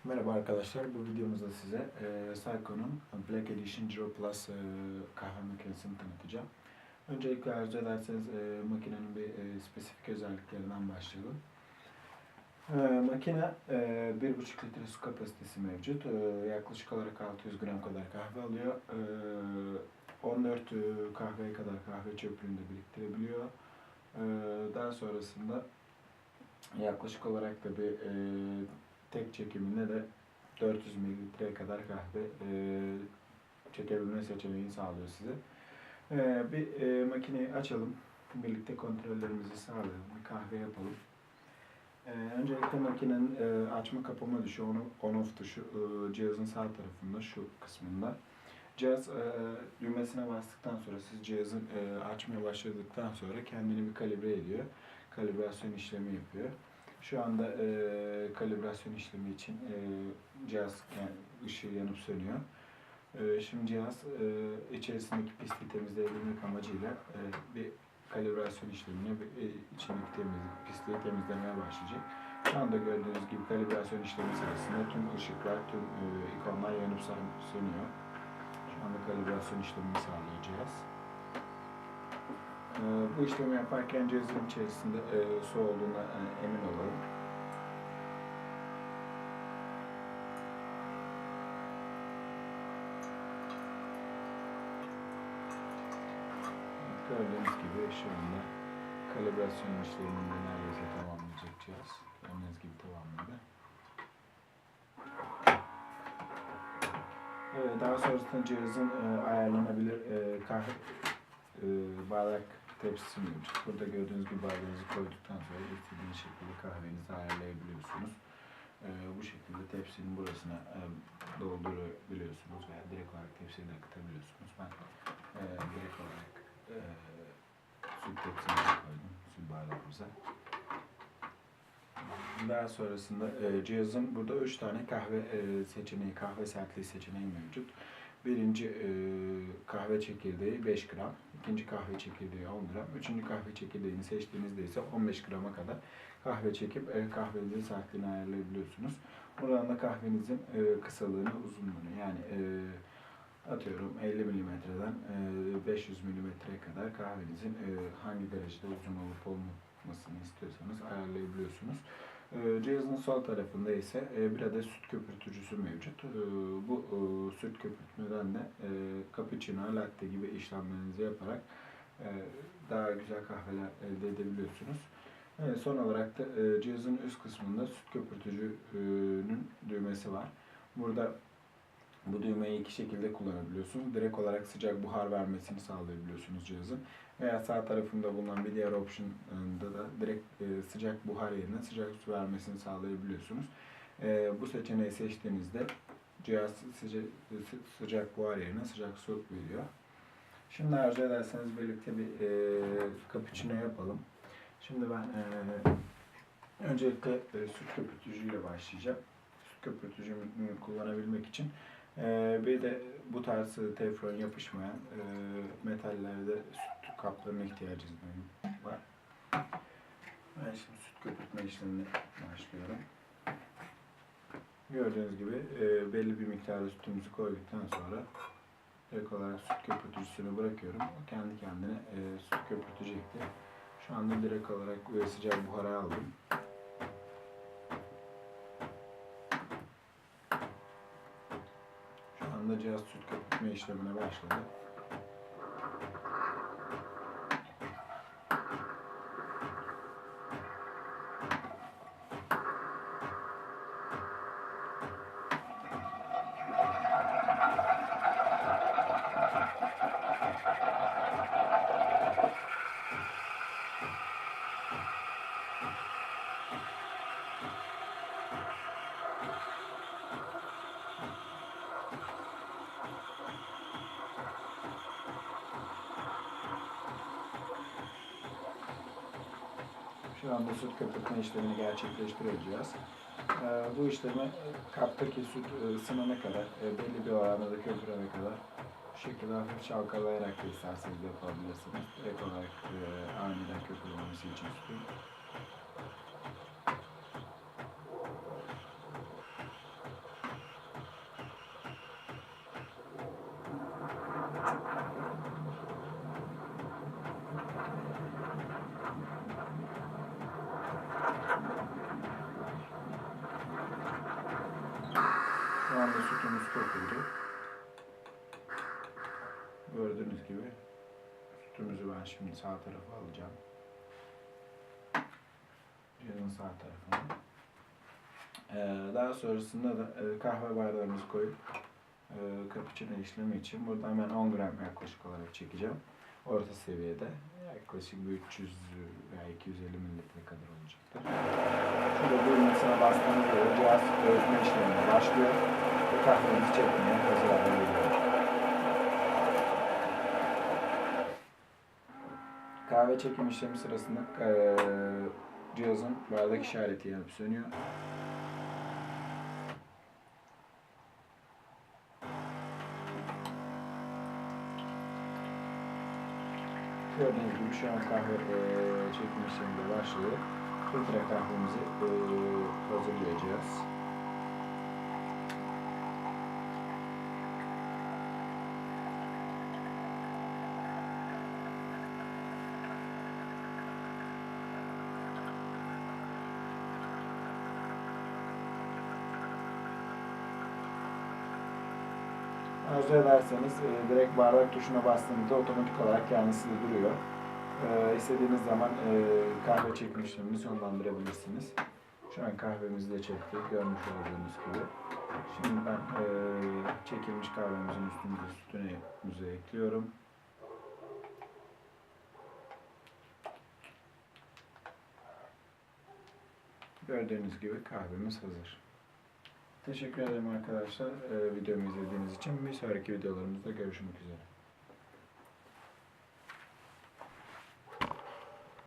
Merhaba arkadaşlar, bu videomuzda size Seiko'nun Black Edition Zero Plus kahve makinesini tanıtacağım. Öncelikle arzu ederseniz makinenin bir spesifik özelliklerinden başlayalım. Makine 1,5 litre su kapasitesi mevcut. Yaklaşık olarak 600 gram kadar kahve alıyor. 14 kahveye kadar kahve çöplüğünü de biriktirebiliyor. Daha sonrasında yaklaşık olarak da bir tek çekiminde de 400 mililitreye kadar kahve çekebilme seçeneğini sağlıyor size. Bir makineyi açalım. Birlikte kontrollerimizi sağlayalım. Bir kahve yapalım. Öncelikle makinenin açma kapama tuşu, on-off tuşu cihazın sağ tarafında, şu kısmında. Cihaz düğmesine bastıktan sonra siz cihazın açmaya başladıktan sonra kendini bir kalibre ediyor. Kalibrasyon işlemi yapıyor. Şu anda kalibrasyon işlemi için cihaz ışığı yanıp sönüyor. Şimdi cihaz içerisindeki pisliği temizleyebilmek amacıyla bir kalibrasyon işlemine içindeki pisliği temizlemeye başlayacak. Şu anda gördüğünüz gibi kalibrasyon işlemi sırasında tüm ışıklar, tüm ikonlar yanıp sönüyor. Şu anda kalibrasyon işlemini sağlıyor cihaz. Bu işlemi yaparken cihazın içerisinde su olduğuna emin olalım. Gördüğünüz gibi şu anda kalibrasyon işlemini neredeyse tamamlayacak cihaz. Gördüğünüz gibi tamamladı. Daha sonrasında cihazın ayarlanabilir kahve bardak tepsisi mevcut. Burada gördüğünüz gibi bardağınızı koyduktan sonra istediğiniz şekilde kahvenizi ayarlayabiliyorsunuz. Bu şekilde tepsinin burasına doldurabiliyorsunuz veya direkt olarak tepsiye de akıtabiliyorsunuz. Ben direkt olarak süt tepsimize koydum, süt bardağımıza. Daha sonrasında cihazın burada 3 tane kahve seçeneği, kahve sertliği seçeneği mevcut. Birinci kahve çekirdeği 5 gram, ikinci kahve çekirdeği 10 gram, üçüncü kahve çekirdeğini seçtiğinizde ise 15 grama kadar kahve çekip kahvenizin sertliğini ayarlayabiliyorsunuz. Buradan da kahvenizin kısalığını, uzunluğunu, yani atıyorum 50 milimetreden 500 milimetreye kadar kahvenizin hangi derecede uzun olup olmamasını istiyorsanız ayarlayabiliyorsunuz. Cihazın sol tarafında ise bir adet süt köpürtücüsü mevcut. Bu süt köpürtmeden de cappuccino, latte gibi işlemlerinizi yaparak daha güzel kahveler elde edebiliyorsunuz. Son olarak da cihazın üst kısmında süt köpürtücünün düğmesi var. Burada bu düğmeyi iki şekilde kullanabiliyorsunuz. Direkt olarak sıcak buhar vermesini sağlayabiliyorsunuz cihazın. Veya sağ tarafında bulunan bir diğer option'da da direkt sıcak buhar yerine sıcak su vermesini sağlayabiliyorsunuz. Bu seçeneği seçtiğinizde cihaz sıcak buhar yerine sıcak su veriyor. Şimdi arzu ederseniz birlikte bir cappuccino yapalım. Şimdi ben öncelikle süt köpürtücüyle başlayacağım. Süt köpürtücümü kullanabilmek için bir de bu tarz teflon yapışmayan metallerde süt kaplarına ihtiyacımız var. Ben şimdi süt köpürtme işlemine başlıyorum. Gördüğünüz gibi belli bir miktarda sütümüzü koyduktan sonra direkt olarak süt köpürtücüsünü bırakıyorum. O kendi kendine süt köpürtecektir. Şu anda direkt olarak sıcak buhara aldım. Şu anda cihaz süt köpürtme işlemine başladı. Şu anda süt köpürtme işlemini gerçekleştireceğiz. Bu işlemi kaptaki süt ısınana kadar, belli bir oranda da köpürene kadar bu şekilde hafif çalkalayarak da isterseniz yapabilirsiniz. Direkt olarak aniden köpürmemesi için sütün. Şu anda sütümüz kokuldu. Gördüğünüz gibi sütümüzü ben şimdi sağ tarafa alacağım. Cihazın sağ tarafına. Daha sonrasında da kahve bardağımızı koyup cappuccino işlemi için burada hemen 10 gram yaklaşık olarak çekeceğim. Orta seviyede yaklaşık 300 veya 250 mililitre kadar olacaktır. Şurada düğmesine bastığımız zaman cihaz öğütme işlemine başlıyor ve kahvemizi çekmeye hazır hale geliyor. Kahve çekim işlemi sırasında cihazın bardak işareti yanıp sönüyor. Gördüğünüz gibi şu an kahve çekim işlemi de başladı. Filtre kahvemizi hazırlayacağız. Arzu ederseniz direkt bardak tuşuna bastığınızda otomatik olarak kendisi de duruyor. İstediğiniz zaman kahve çekim işlemini sonlandırabilirsiniz. Şu an kahvemizi de çektik, görmüş olduğunuz gibi. Şimdi ben çekilmiş kahvemizin sütünü ekliyorum. Gördüğünüz gibi kahvemiz hazır. Teşekkür ederim arkadaşlar videomu izlediğiniz için. Bir sonraki videolarımızda görüşmek üzere.